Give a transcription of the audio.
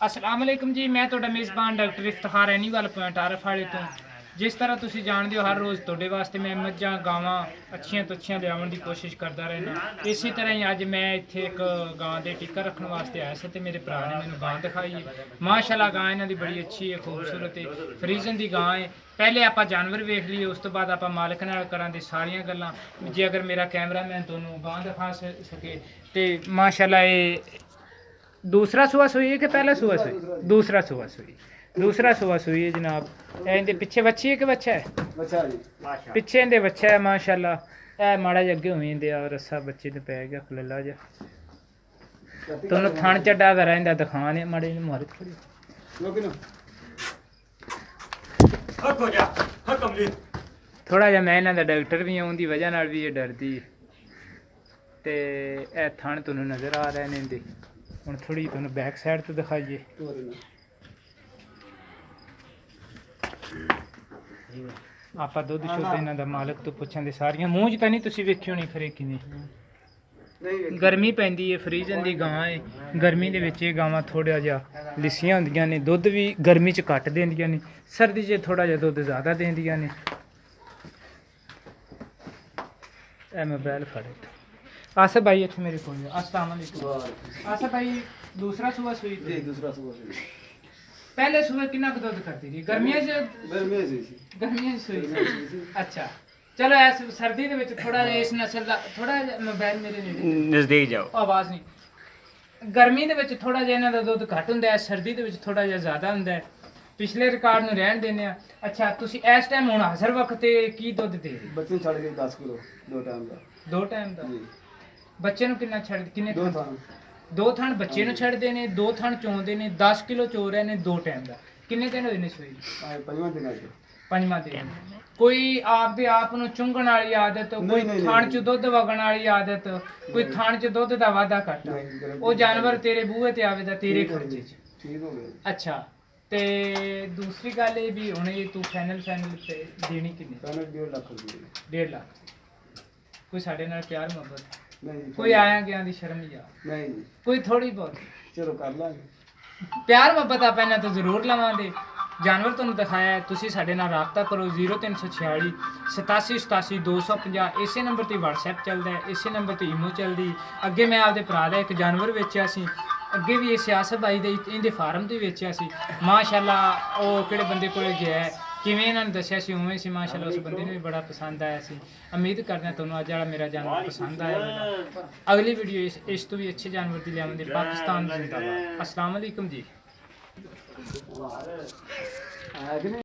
अस्सलाम वालेकुम जी, मैं ਤੁਹਾਡਾ ਮੇਜ਼ਬਾਨ ਡਾਕਟਰ ਇਫਤਖਾਰ ਐਨੀਵਾਲ ਪੁਆਇੰਟ ਆਰਫ ਵਾਲੇ ਤੋਂ। ਜਿਸ ਤਰ੍ਹਾਂ ਤੁਸੀਂ ਜਾਣਦੇ ਹੋ, ਹਰ ਰੋਜ਼ ਤੁਹਾਡੇ ਵਾਸਤੇ ਮੈਂ ਮੱਝਾਂ ਗਾਵਾਂ ਅੱਛੀਆਂ ਤੋਂ ਅੱਛੀਆਂ ਲਿਆਉਣ ਦੀ ਕੋਸ਼ਿਸ਼ ਕਰਦਾ ਰਹਿਣਾ। ਇਸੇ ਤਰ੍ਹਾਂ ਹੀ ਅੱਜ ਮੈਂ ਇੱਥੇ ਇੱਕ ਗਾਂ ਦੇ ਟੀਕਾ ਰੱਖਣ ਵਾਸਤੇ ਆਇਆ ਸੀ ਤੇ ਮੇਰੇ ਭਰਾ ਨੇ ਮੈਨੂੰ ਗਾਂ ਦਿਖਾਈ ਹੈ। ਮਾਸ਼ਾਅੱਲਾ ਗਾਂ ਇਹਨਾਂ ਦੀ ਬੜੀ ਅੱਛੀ ਹੈ, ਖੂਬਸੂਰਤ ਹੈ, ਫਰੀਜ਼ਨ ਦੀ ਗਾਂ ਹੈ। ਪਹਿਲੇ ਆਪਾਂ ਜਾਨਵਰ ਵੇਖ ਲਈਏ, ਉਸ ਤੋਂ ਬਾਅਦ ਆਪਾਂ ਮਾਲਕ ਨਾਲ ਕਰਾਂਗੇ ਸਾਰੀਆਂ ਗੱਲਾਂ। ਜੇ ਅਗਰ ਮੇਰਾ ਕੈਮਰਾਮੈਨ ਤੁਹਾਨੂੰ ਗਾਂ ਦਿਖਾ ਸਕੇ ਤੇ ਮਾਸ਼ਾਅੱਲਾ ਇਹ दूसरा सुबह सुई है कि पहला सुबह सुई? दूसरा सुबह सुई, दूसरा सुबह सुई है जनाब। इनके पिछे बच्ची है कि बच्चा है? बच्चा जी, पिछे इनके बच्चा है माशाल्लाह। ए माड़ा जिहा अगे होई इंदे और रस्सा बच्चे ते पै गया खलला जा। तुहानू थण चड्डा करा इंदा दिखाने माड़े जी मारे थोड़ी थोड़ा जिहा मैं इन्हां दा डॉक्टर भी आउं दी वजह नाल भी ये डरदी ते ए थण तुहानू नज़र आ रहे ने इंदे। ਹੁਣ ਥੋੜੀ ਤੁਹਾਨੂੰ ਬੈਕ ਸਾਈਡ ਤੋਂ ਦਿਖਾਈਏ। ਆਪਾਂ ਦੁੱਧ ਸ਼ੁੱਧ ਇਹਨਾਂ ਦਾ ਮਾਲਕ ਤੋਂ ਪੁੱਛਾਂਗੇ ਸਾਰੀਆਂ। ਮੂੰਹ 'ਚ ਤਾਂ ਨਹੀਂ ਤੁਸੀਂ ਵੇਖਿਓ ਨਹੀਂ ਖਰੇ ਕਿਵੇਂ ਗਰਮੀ ਪੈਂਦੀ ਹੈ, ਫਰੀਜ਼ਨ ਦੀ ਗਾਂ ਹੈ। ਗਰਮੀ ਦੇ ਵਿੱਚ ਇਹ ਗਾਵਾਂ ਥੋੜ੍ਹਾ ਜਿਹਾ ਲਿੱਸੀਆਂ ਹੁੰਦੀਆਂ ਨੇ, ਦੁੱਧ ਵੀ ਗਰਮੀ 'ਚ ਘੱਟ ਦਿੰਦੀਆਂ ਨੇ, ਸਰਦੀ 'ਚ ਥੋੜ੍ਹਾ ਜਿਹਾ ਦੁੱਧ ਜ਼ਿਆਦਾ ਦਿੰਦੀਆਂ ਨੇ। ਇਹ ਮੋਬਾਈਲ ਫੜੇ आसफ भाई अच्छे मेरे को अस्सलाम वालेकुम। आसफ भाई दूसरा सुबह सुई थी? दूसरा सुबह सुई। पहले सुबह कितना दूध करती थी? गर्मियों से सुई। अच्छा चलो ऐसे सर्दी ਦੇ ਵਿੱਚ ਥੋੜਾ ਜਿਹਾ ਇਸ ਨਸਲ ਦਾ ਥੋੜਾ ਜਿਹਾ ਮੋਬਾਈਲ ਮੇਰੇ ਨਜ਼ਦੀਕ ਜਾਓ, ਆਵਾਜ਼ ਨਹੀਂ। ਗਰਮੀ ਦੇ ਵਿੱਚ ਥੋੜਾ ਜਿਹਾ ਇਹਨਾਂ ਦਾ ਦੁੱਧ ਘੱਟ ਹੁੰਦਾ ਹੈ, ਸਰਦੀ ਦੇ ਵਿੱਚ ਥੋੜਾ ਜਿਹਾ ਜ਼ਿਆਦਾ ਹੁੰਦਾ ਹੈ। ਪਿਛਲੇ ਰਿਕਾਰਡ ਨੂੰ ਰਹਿਣ ਦਿੰਦੇ ਆ। ਅੱਛਾ ਤੁਸੀਂ ਇਸ ਟਾਈਮ ਹੁਣ ਹਾਜ਼ਰ ਵਕਤ ਤੇ ਕੀ ਦੁੱਧ ਦੇ ਰਹੇ? ਬੱਚੇ ਛੱਡ ਕੇ 10 ਕਿਲੋ ਦੋ ਟਾਈਮ ਦਾ ਬੱਚੇ ਨੂੰ ਕਿੰਨਾ ਛੱਡ ਕਿੰਨੇ? ਦੋ ਥਣ ਬੱਚੇ ਨੂੰ ਛੱਡਦੇ ਨੇ, ਦੋ ਥਣ ਚੋਂਦੇ ਨੇ, 10 ਕਿਲੋ ਚੋ ਰਹੇ ਨੇ ਦੋ ਟਾਈਮ ਦਾ। ਕਿੰਨੇ ਦਿਨ ਹੋਏ ਨੇ ਸੂਈ? ਪੰਜਵਾਂ ਦਿਨ। ਕੋਈ ਆਪਦੇ ਆਪ ਨੂੰ ਚੁੰਗਣ ਵਾਲੀ ਆਦਤ, ਕੋਈ ਥਣ ਚ ਦੁੱਧ ਵਗਣ ਵਾਲੀ ਆਦਤ, ਕੋਈ ਥਣ ਚ ਦੁੱਧ ਦਾ ਵਾਧਾ ਘਾਟਾ, ਉਹ ਜਾਨਵਰ ਤੇਰੇ ਬੂਹੇ ਤੇ ਆਵੇਦਾ ਤੇਰੇ ਖਰਚੇ ਚ। ਅੱਛਾ ਤੇ ਦੂਸਰੀ ਗੱਲ ਇਹ ਵੀ ਹੁਣ ਇਹ ਤੂੰ ਫਾਈਨਲ ਤੇ ਦੇਣੀ ਕਿੰਨੀ? 1.5 ਲੱਖ। 1.5 ਲੱਖ। ਕੋਈ ਸਾਡੇ ਨਾਲ ਪਿਆਰ ਮੁਹੱਬਤ ਕੋਈ ਆਇਆ ਗਿਆ ਦੀ ਸ਼ਰਮ ਨਹੀਂ ਕੋਈ ਥੋੜੀ ਬਹੁਤ? ਚਲੋ ਕਰ ਲਾਂਗੇ ਪਿਆਰ ਮੁਹੱਬਤ। ਆਪਾਂ ਇਹਨਾਂ ਤੋਂ ਜ਼ਰੂਰ ਲਵਾਂਗੇ। ਜਾਨਵਰ ਤੁਹਾਨੂੰ ਦਿਖਾਇਆ, ਤੁਸੀਂ ਸਾਡੇ ਨਾਲ ਰਾਬਤਾ ਕਰੋ 0346 87 87 250। ਇਸੇ ਨੰਬਰ ਤੇ WhatsApp ਚੱਲਦਾ ਹੈ, ਇਸੇ ਨੰਬਰ ਤੇ ਈਮੋ ਚੱਲਦੀ। ਅੱਗੇ ਮੈਂ ਆਪਦੇ ਭਰਾ ਦਾ ਇੱਕ ਜਾਨਵਰ ਵੇਚਿਆ ਸੀ, ਅੱਗੇ ਵੀ ਇਹ ਆਸਫ ਭਾਈ ਦੇ ਇਹਦੇ ਫਾਰਮ ਤੋਂ ਵੇਚਿਆ ਸੀ। ਮਾਸ਼ਾਅੱਲਾ ਉਹ ਕਿਹੜੇ ਬੰਦੇ ਕੋਲ ਗਿਆ ਕਿਵੇਂ ਇਹਨਾਂ ਨੇ ਦੱਸਿਆ ਸੀ ਉਵੇਂ ਸੀ। ਮਾਸ਼ਾਅੱਲਾ ਉਸ ਬੰਦੇ ਨੂੰ ਵੀ ਬੜਾ ਪਸੰਦ ਆਇਆ ਸੀ। ਉਮੀਦ ਕਰਦੇ ਹਾਂ ਤੁਹਾਨੂੰ ਅੱਜ ਵਾਲਾ ਮੇਰਾ ਜਾਨਵਰ ਪਸੰਦ ਆਇਆ। ਅਗਲੀ ਵੀਡੀਓ ਇਸ ਤੋਂ ਵੀ ਅੱਛੇ ਜਾਨਵਰ ਦੀ ਲਿਆਵਾਂਗੇ। ਪਾਕਿਸਤਾਨ ਜ਼ਿੰਦਾਬਾਦ। अस्सलाम वालेकुम जी।